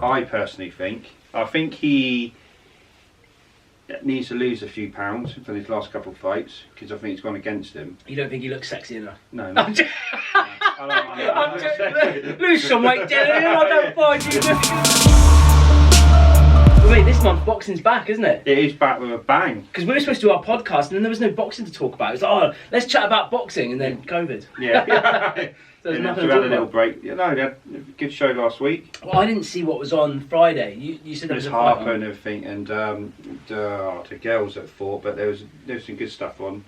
I personally think he needs to lose a few pounds for his last couple of fights because I think it's gone against him. You don't think he looks sexy enough? No. I'm just... Lose some weight, Dillian. I don't find you. Well, mate, this month boxing's back, isn't it? It is back with a bang. Because we were supposed to do our podcast and then there was no boxing to talk about. It was like, oh, let's chat about boxing, and then COVID. Yeah. So there's nothing we to had talk a little about. break. They had a good show last week. Well, I didn't see what was on Friday. You said there was There's a fight Harper on. and everything, and the girls that fought, but there was some good stuff on.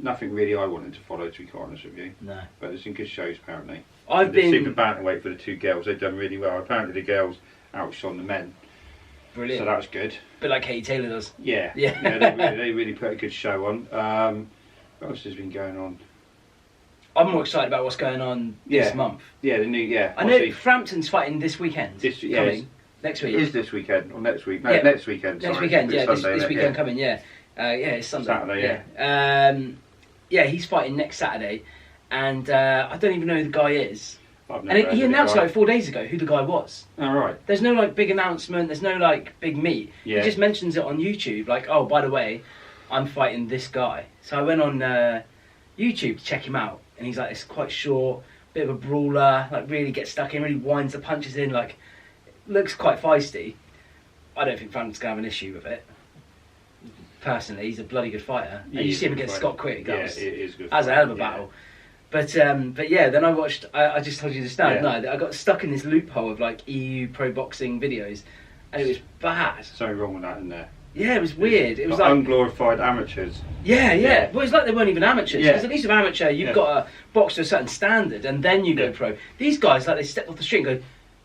Nothing really I wanted to follow, to be quite honest with you. No. But there's some good shows apparently. I've the been super bantamweight for the two girls. They've done really well. Apparently the girls outshone the men. brilliant. So that was good. A bit like Katie Taylor does. Yeah. They really put a good show on. What else has been going on? I'm more excited about what's going on this month. Yeah, the new I know Frampton's fighting this weekend. Coming. Next week. It is this weekend or next week? No, Yeah. next weekend. Next Sorry. weekend, yeah. Sunday, This weekend coming, yeah. It's Sunday. Saturday, yeah. He's fighting next Saturday, and I don't even know who the guy is. I've never And heard he of the announced guy. like 4 days ago who the guy was. Oh, right. There's no like big announcement. There's no like big meet. Yeah. He just mentions it on YouTube. Like, oh, by the way, I'm fighting this guy. So I went on YouTube to check him out, and he's like, it's quite short, bit of a brawler. Like, really gets stuck in, really winds the punches in. Like, looks quite feisty. I don't think Frampton's gonna have an issue with it. Personally, he's a bloody good fighter. And you see him against Scott Quick. Yeah, it is good. That's a hell of a battle. But yeah, then I watched. I just told you this now. Yeah. No, I got stuck in this loophole of like EU pro boxing videos, and it was bad. Something wrong with that, isn't there? Yeah, it was weird. It was like unglorified amateurs. yeah. Well, it's like they weren't even amateurs. Yeah. Because at least with amateur, you've got to box to a certain standard, and then you go pro. These guys, like, they stepped off the street and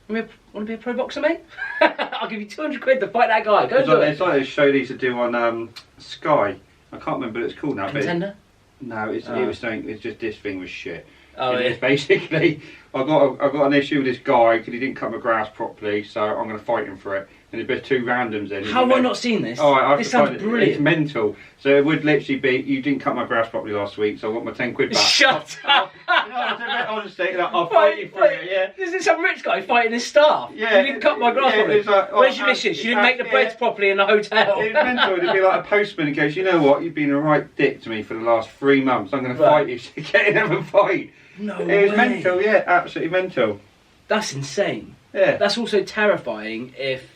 go, "Want to be a pro boxer, mate? I'll give you 200 quid to fight that guy. Go do it." It's like a show they used to do on Sky. I can't remember what it's called now. Contender? No, it was saying it's just this thing was shit. Oh, yeah. It's basically, I got an issue with this guy because he didn't cut my grass properly, so I'm going to fight him for it. And there's two randoms in. How have I not seen this? Oh, I This sounds brilliant. It's mental. So it would literally be, you didn't cut my grass properly last week, so I want my 10 quid back. Shut up! Honestly, I'll fight you for it, yeah. Is it some rich guy fighting his staff? Yeah. You didn't cut my grass Yeah, properly. it's like, Where's your missus? You didn't make the breads properly in the hotel. It's mental. It'd be like a postman who goes, you know what, you've been a right dick to me for the last 3 months. I'm going to fight you to get in and have a fight. No It was way. mental, yeah, absolutely mental. That's insane. Yeah. That's also terrifying if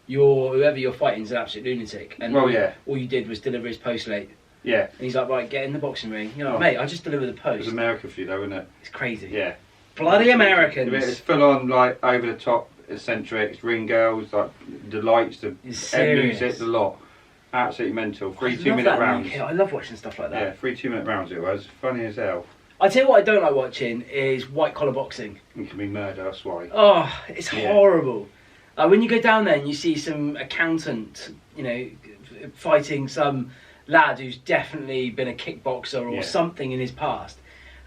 whoever you're fighting is an absolute lunatic. And Well, yeah. all you did was deliver his post late. Yeah. And he's like, right, get in the boxing ring. You're like, Oh. mate, I just delivered the It post. was America for you though, wasn't it? It's crazy. Yeah. Bloody Americans. It's full on, like, over the top, eccentrics, ring girls, like, the lights, the music, the lot. Absolutely mental. I 3 love 2-minute that in rounds. the UK. I love watching stuff like that. Yeah, 3 2-minute rounds it was. Funny as hell. I tell you what I don't like watching is white collar boxing. It can be murder, that's why. Oh, it's Yeah. horrible. When you go down there and you see some accountant, fighting some lad who's definitely been a kickboxer or something in his past,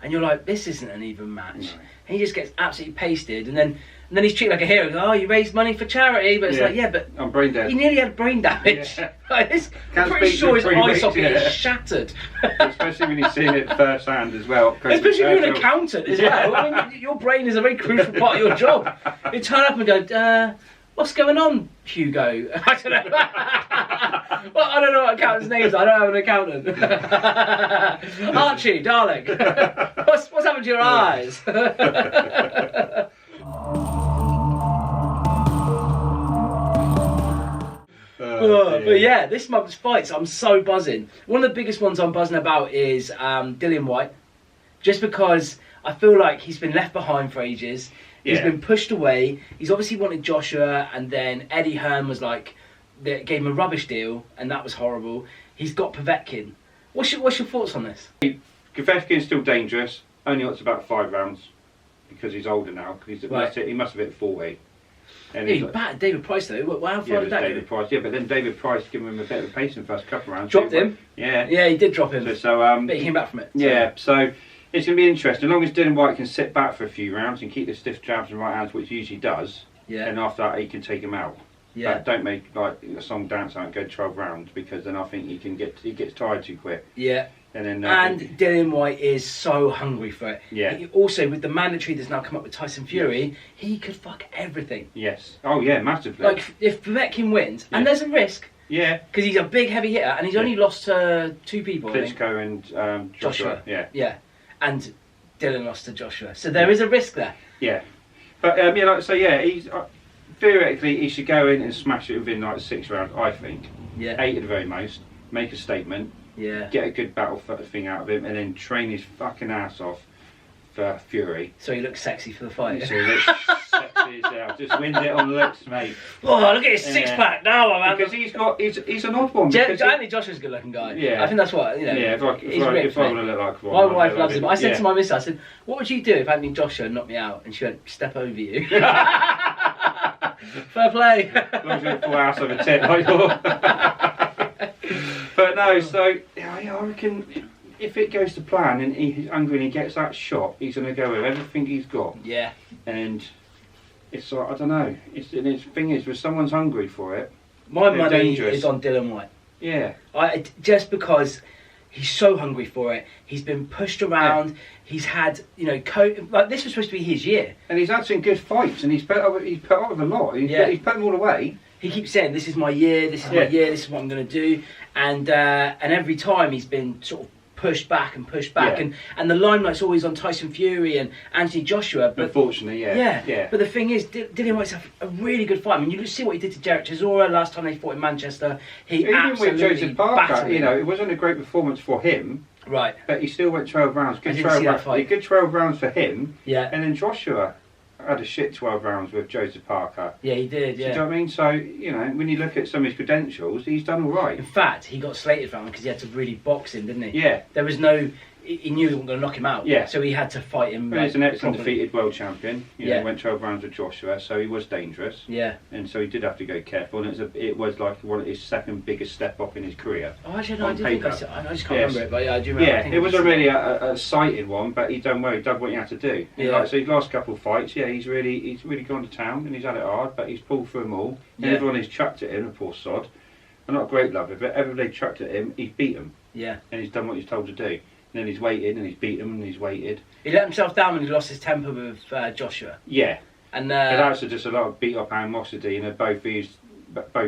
and you're like, this isn't an even match. No. And he just gets absolutely pasted, and then he's treated like a hero. Oh, you raised money for charity, but it's like, yeah, but I'm brain dead. he nearly had brain damage. Yeah. I'm Can't pretty speak sure for his 3 eye weeks, socket yeah. is shattered. Especially when you've seen it first hand as well. Especially if you're an accountant as well. I mean, your brain is a very crucial part of your job. You turn up and go, what's going on, Hugo? I don't know. Well, I don't know what accountant's names are. I don't have an accountant. Archie, darling. What's happened to your eyes? But yeah, this month's fights, I'm so buzzing. One of the biggest ones I'm buzzing about is Dillian Whyte. Just because I feel like he's been left behind for ages. He's been pushed away. He's obviously wanted Joshua, and then Eddie Hearn was like, they gave him a rubbish deal, and that was horrible. He's got Povetkin. What's your thoughts on this? Povetkin's still dangerous. Only got about 5 rounds because he's older now. He must have hit 40. And He battered David Price though. How far did that go? David Price. Yeah, but then David Price giving him a bit of a pace in the first couple of rounds. Dropped him. Yeah. Yeah, he did drop him. So but he came back from it. Yeah, so it's going to be interesting. As long as Dillian Whyte can sit back for a few rounds and keep the stiff jabs and right hands, which he usually does, and after that he can take him out. Yeah. But don't make like a song dance out and go 12 rounds because then I think he gets tired too quick. Yeah. And then Dillian Whyte is so hungry for it. Yeah. Also, with the mandatory that's now come up with Tyson Fury, he could fuck everything. Yes. Oh yeah, massively. Like if Povetkin wins, and there's a risk. Yeah. Because he's a big heavy hitter, and he's only lost to 2 people. Klitschko and Joshua. Yeah. Yeah. And Dylan lost to Joshua, so there is a risk there. Yeah. But yeah, like so. Yeah, he's theoretically he should go in and smash it within like 6 rounds. I think. Yeah. 8 at the very most. Make a statement. Yeah. Get a good battle thing out of him, and then train his fucking ass off for Fury. So he looks sexy for the fight. So he looks sexy as hell. Just wins it on looks, mate. Oh, look at his 6-pack now, man. Because he's an odd one. Anthony Joshua's a good looking guy. Yeah. I think that's what, you know. Yeah, if I want to look like one. My wife loves him. I said to my missus, I said, what would you do if Anthony Joshua knocked me out? And she went, step over you. Fair play. As long as you full house over 10, like yours. But no, so yeah, I reckon if it goes to plan and he's hungry and he gets that shot, he's going to go with everything he's got. Yeah. And it's like, I don't know. The thing is, when someone's hungry for it, my money is on Dillian Whyte. Yeah. Just because he's so hungry for it. He's been pushed around. Yeah. He's had, you know, like this was supposed to be his year. And he's had some good fights, and he's put up with a lot. He's put them all away. He keeps saying, "This is my year. This is my year. This is what I'm going to do." And every time he's been sort of pushed back, and the limelight's always on Tyson Fury and Anthony Joshua. But unfortunately, yeah. But the thing is, Dillian Whyte's a really good fight. I mean, you can see what he did to Derek Chisora last time they fought in Manchester. He absolutely with Joseph Parker, you know, it wasn't a great performance for him. Right. But he still went 12 rounds. Good 12 rounds for him. Yeah. And then Joshua had a shit 12 rounds with Joseph Parker. Yeah, he did, yeah. Do you know what I mean? So, you know, when you look at some of his credentials, he's done all right. In fact, he got slated for him because he had to really box him, didn't he? Yeah. There was no... He knew he wasn't going to knock him out. Yeah. So he had to fight him. Well, he's an ex-undefeated world champion. You know, went 12 rounds with Joshua, so he was dangerous. Yeah. And so he did have to go careful, and it was like one of his second biggest step up in his career. Oh, actually, no, I just can't remember it, but yeah, I do remember. Yeah, it was already a sighted one, but he done well. He done what he had to do. Yeah. Like, so his last couple of fights, he's really gone to town, and he's had it hard, but he's pulled through them all. And everyone has chucked at him, the poor sod. I'm not a great lover, but everybody chucked at him, he's beat them. Yeah. And he's done what he's told to do. And then he's waited, and he's beat him, and he's waited. He let himself down when he lost his temper with Joshua. Yeah. And that's just a lot of beat up animosity, and they're both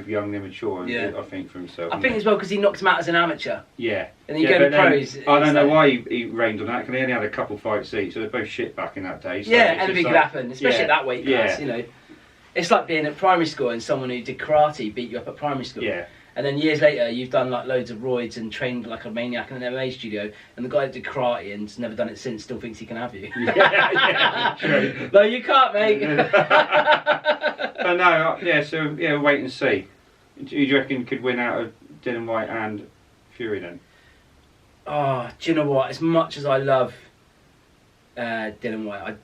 young and immature, I think, for himself. I think as well because he knocked him out as an amateur. Yeah. And then you go to pros. I don't know why he reigned on that, because he only had a couple fights each, so they're both shit back in that day. So anything could happen, especially at that weight class, you know. It's like being at primary school and someone who did karate beat you up at primary school. Yeah. And then years later, you've done like loads of roids and trained like a maniac in an MMA studio, and the guy that did karate and's never done it since still thinks he can have you. Yeah, true. No, you can't, mate. But no, so wait and see. Do you reckon could win out of Dillian Whyte and Fury then? Oh, do you know what? As much as I love Dillian Whyte,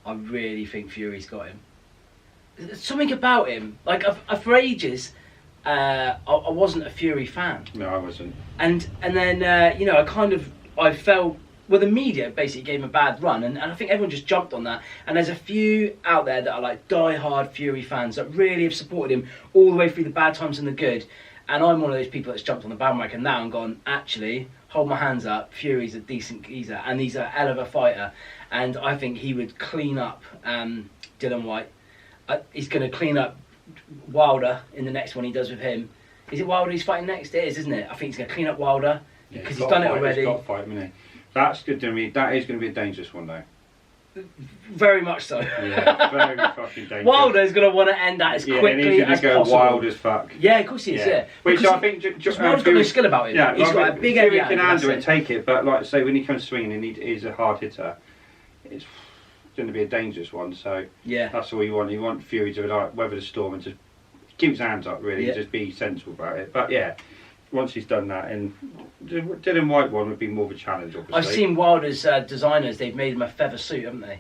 I really think Fury's got him. There's something about him. Like for ages. I wasn't a Fury fan. No, I wasn't. And then I felt the media basically gave him a bad run, and I think everyone just jumped on that. And there's a few out there that are like die-hard Fury fans that really have supported him all the way through the bad times and the good. And I'm one of those people that's jumped on the bandwagon now and gone, actually, hold my hands up. Fury's a decent geezer, and he's a hell of a fighter. And I think he would clean up Dillian Whyte. He's going to clean up Wilder in the next one he does with him. Is it Wilder he's fighting next? It is, isn't it? I think he's going to clean up Wilder because he's done it already. He's got to fight, isn't he? That's good to me. That is going to be a dangerous one, though. Very much so. Yeah, very fucking dangerous. Wilder's going to want to end that as quickly as possible. He's going to go wild as fuck. Yeah, of course he is. Yeah. Which because I think Wilder's got no skill about him. Yeah, he's got a big heavy hand. He can handle it and take it, but like I say, when he comes swinging and he's a hard hitter, it's going to be a dangerous one. So that's all you want. You want Fury to like weather the storm and just keep his hands up, really, just be sensible about it. But once he's done that, and Dillian Whyte one would be more of a challenge, obviously. I've seen Wilder's designers, they've made him a feather suit, haven't they?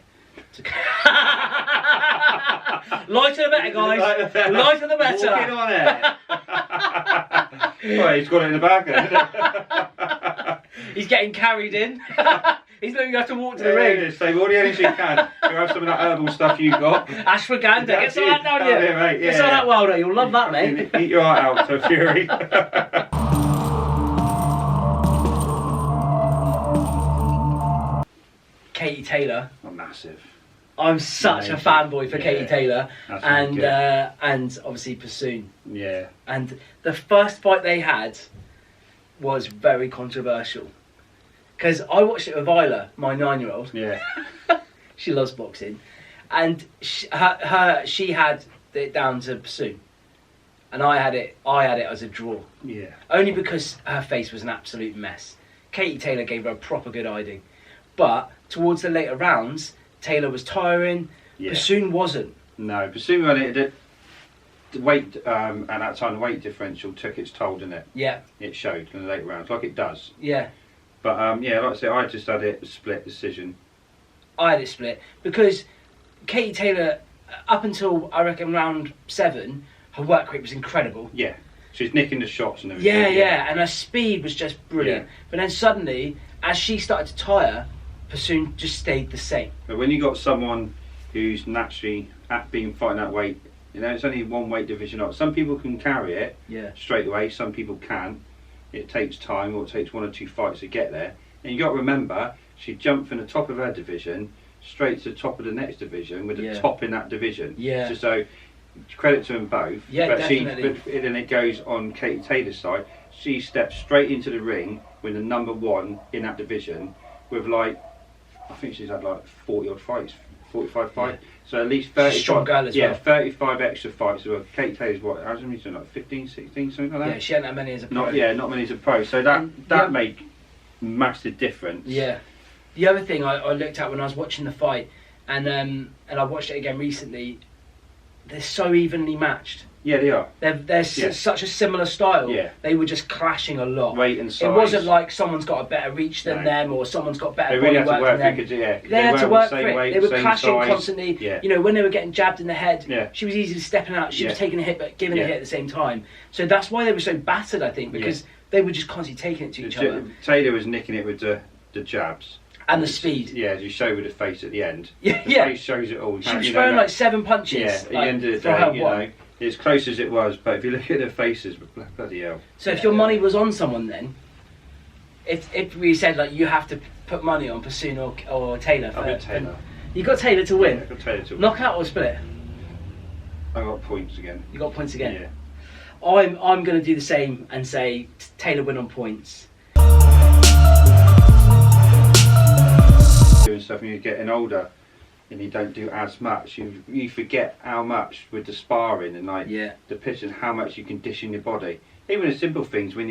Lighter the better, guys. Lighter the better. Walking on it. Well, he's got it in the bag. He's getting carried in. He's not even have to walk to the ring. Save all the energy you can. Go have some of that herbal stuff you've got. Ashwagandha. Get some of that down here. Get some of that, Wilder. You'll love that, mate. Eat your heart out, so Fury. Katie Taylor. Oh, massive. I'm such a fanboy for Katie Taylor, and obviously Persoon. Yeah. And the first fight they had was very controversial because I watched it with Isla, my 9-year-old. Yeah. She loves boxing, and she had it down to Persoon, and I had it as a draw. Yeah. Only because her face was an absolute mess. Katie Taylor gave her a proper good hiding, but towards the later rounds, Taylor was tiring. Yeah. Persoon wasn't. No, Persoon on it. The weight at that time, the weight differential took its toll, didn't it? Yeah. It showed in the later rounds, like it does. Yeah. But like I said, I just had it split decision. I had it split because Katie Taylor, up until I reckon round 7, her work rate was incredible. Yeah. She's nicking the shots and everything. Yeah, and her speed was just brilliant. Yeah. But then suddenly, as she started to tire, Persoon just stayed the same. But when you got someone who's naturally fighting that weight, it's only one weight division up. Some people can carry it straight away. Some people can't. It takes time, or it takes 1 or 2 fights to get there. And you got to remember, she jumped from the top of her division straight to the top of the next division with the top in that division. Yeah. So credit to them both. Yeah, but definitely. Then it goes on Katie Taylor's side. She stepped straight into the ring with the number 1 in that division with I think she's had 40 odd fights, 45 fights. Yeah. So at least 35. Strong girl as well. 35 extra fights. So Katie Taylor's how many? 15, 16, something like that. Yeah, she hadn't that many as a pro. Not many as a pro. So that made massive difference. Yeah. The other thing I looked at when I was watching the fight, and I watched it again recently, they're so evenly matched. Yeah, they are. They're such a similar style. Yeah. They were just clashing a lot. Weight and size. It wasn't like someone's got a better reach than them, or someone's got better body work than them. They had to work for it. Weight, they were clashing size. constantly. Yeah. When they were getting jabbed in the head, she was easily stepping out. She was taking a hit, but giving a hit at the same time. So that's why they were so battered, I think, because they were just constantly taking it to each other. Taylor was nicking it with the jabs. And the speed. Yeah, as you show with the face at the end. Yeah. The face shows it all. She was throwing 7 punches. Yeah, at the end of the day, as close as it was, but if you look at their faces, bloody hell. So if your money was on someone then, if we said you have to put money on Persoon or Taylor. I've got Taylor. You got Taylor to win? Yeah, I got Taylor to win. Knockout or split? I got points again. You got points again? Yeah. I'm going to do the same and say Taylor win on points. Doing stuff when you're getting older and you don't do as much, you forget how much with the sparring and the pitch and how much you condition your body. Even the simple things when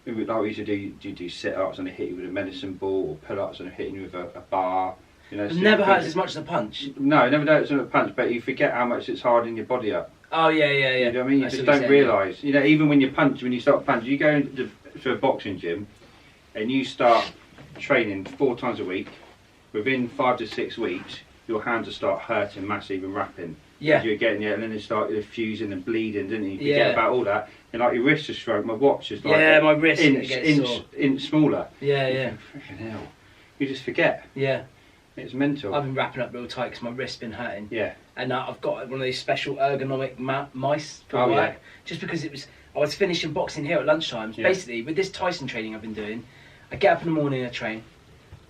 we used to do sit-ups and they hit you with a medicine ball, or pull-ups and hitting you with a bar. It never hurts as much as a punch. No, it never hurts as a punch, but you forget how much it's hardening your body up. Oh yeah. You know what I mean? You just don't realise. Even when you start punching, you go into a boxing gym and you start training 4 times a week. Within 5 to 6 weeks, your hands will start hurting massive and wrapping. Yeah. You're getting and then they start fusing and bleeding, didn't you? You forget about all that. And your wrist is shrunk. My watch is my wrist inch smaller. Yeah. Freaking hell. You just forget. Yeah. It's mental. I've been wrapping up real tight because my wrist's been hurting. Yeah. And I've got one of those special ergonomic mice for work. Yeah. Just because I was finishing boxing here at lunchtime. Yeah. Basically, with this Tyson training I've been doing, I get up in the morning, I train.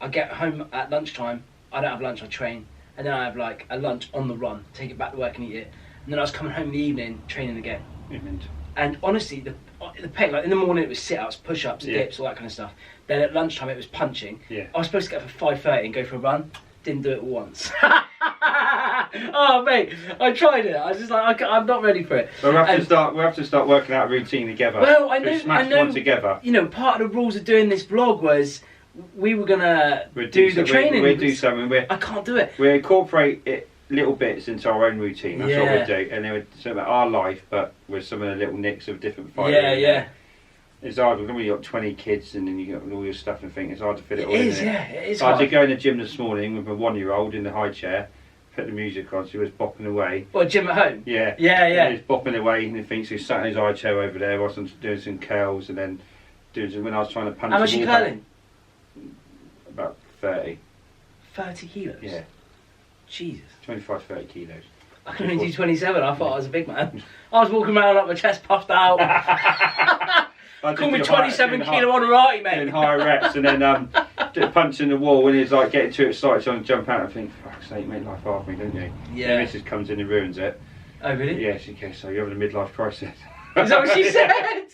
I get home at lunchtime, I don't have lunch, I train. And then I have a lunch on the run, take it back to work and eat it. And then I was coming home in the evening, training again. And honestly, the pain, in the morning it was sit-ups, push-ups, dips, all that kind of stuff. Then at lunchtime it was punching. Yeah. I was supposed to get up at 5:30 and go for a run. Didn't do it once. Oh mate, I tried it. I was just I'm not ready for it. But we have to start working out a routine together. Well, I know. One together. Part of the rules of doing this vlog was we were gonna do the training. We'll do something. I can't do it. We incorporate little bits into our own routine. That's what we do, and then we talk about our life, but with some of the little nicks of different fighting. Yeah. It's hard when you've got 20 kids and then you got all your stuff and things. It's hard to fit it all in. It is hard. I did go in the gym this morning with my 1-year-old in the high chair. Put the music on, so he was bopping away. What, gym at home? Yeah. He was bopping away and he thinks he's sat in his high chair over there whilst I'm doing some curls and then when I was trying to punch. How much are you curling? About 30. 30 kilos? Yeah. Jesus. 25, 30 kilos. I can only do 27. I thought I was a big man. I was walking around like my chest puffed out. Call me 27 kilo Honnoraty, mate. Doing high reps and then punching the wall when he's like getting too excited, trying to jump out. I think, fuck's sake, you make life hard for me, don't you? Yeah. And Mrs. comes in and ruins it. Oh really? Yeah, she goes, so you're having a midlife crisis. Is that what she said?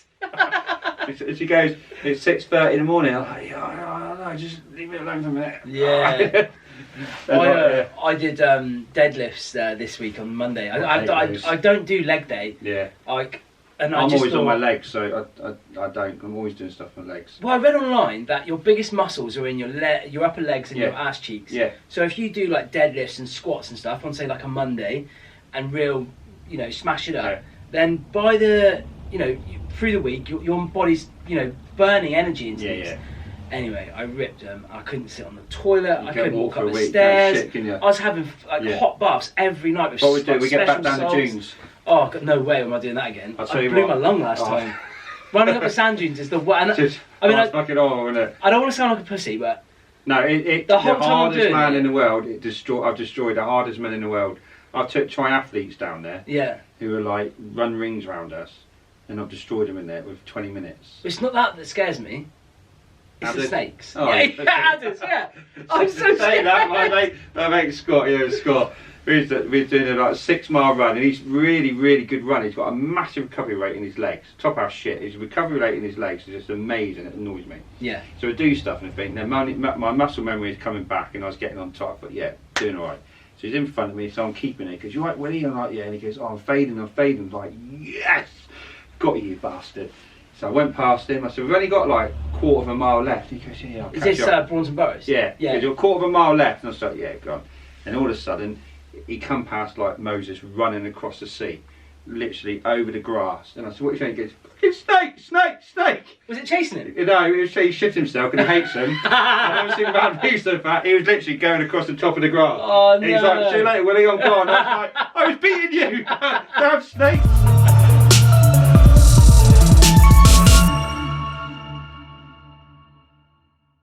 She goes, it's 6:30 in the morning. I'm like, no, just leave me alone for a minute. Yeah. I did deadlifts this week on Monday. I don't do leg day. Yeah. I'm always on my legs, so I don't. I'm always doing stuff on my legs. Well, I read online that your biggest muscles are in your upper legs and your ass cheeks. Yeah. So if you do like deadlifts and squats and stuff on say like a Monday, and smash it up, then by through the week your body's burning energy into these. Yeah. Anyway, I ripped them. I couldn't sit on the toilet. I couldn't walk up the stairs. I was having hot baths every night with what we do, we get back down the dunes. Oh, no way am I doing that again. I blew my lung last time. Running up the sand dunes is the worst. It's fucking awful, isn't it? I don't want to sound like a pussy, but no, the hardest man in the world. I've destroyed the hardest man in the world. I took triathletes down there. Yeah. Who were like run rings around us, and I've destroyed them in there with 20 minutes. It's not that scares me. It's the snakes. Oh, yeah. I'm so scared. My mate Scott. We're doing a 6 mile run, and he's really, really good run. He's got a massive recovery rate in his legs. Top house shit. His recovery rate in his legs is just amazing. It annoys me. Yeah. So I do stuff and I think, now my muscle memory is coming back, and I was getting on top, but doing all right. So he's in front of me, so I'm keeping it. He goes, you right, Willie? I'm like, yeah. And he goes, oh, I'm fading. I'm like, yes! Got you bastard. So I went past him. I said, we've only got like a quarter of a mile left. He goes, yeah, I'll catch Is this up. Bronson Burrows? Yeah. He goes, you're a quarter of a mile left. And I was like, yeah, go on. And all of a sudden, he come past like Moses running across the sea, literally over the grass. And I said, what are you saying? He goes, fucking snake! Was it chasing him? No, he shit himself and he hates him. I've never seen a man be so fat. He was literally going across the top of the grass. Oh, no. And he's like, see you later, Willie, I'm gone. I was beating you. Damn snake.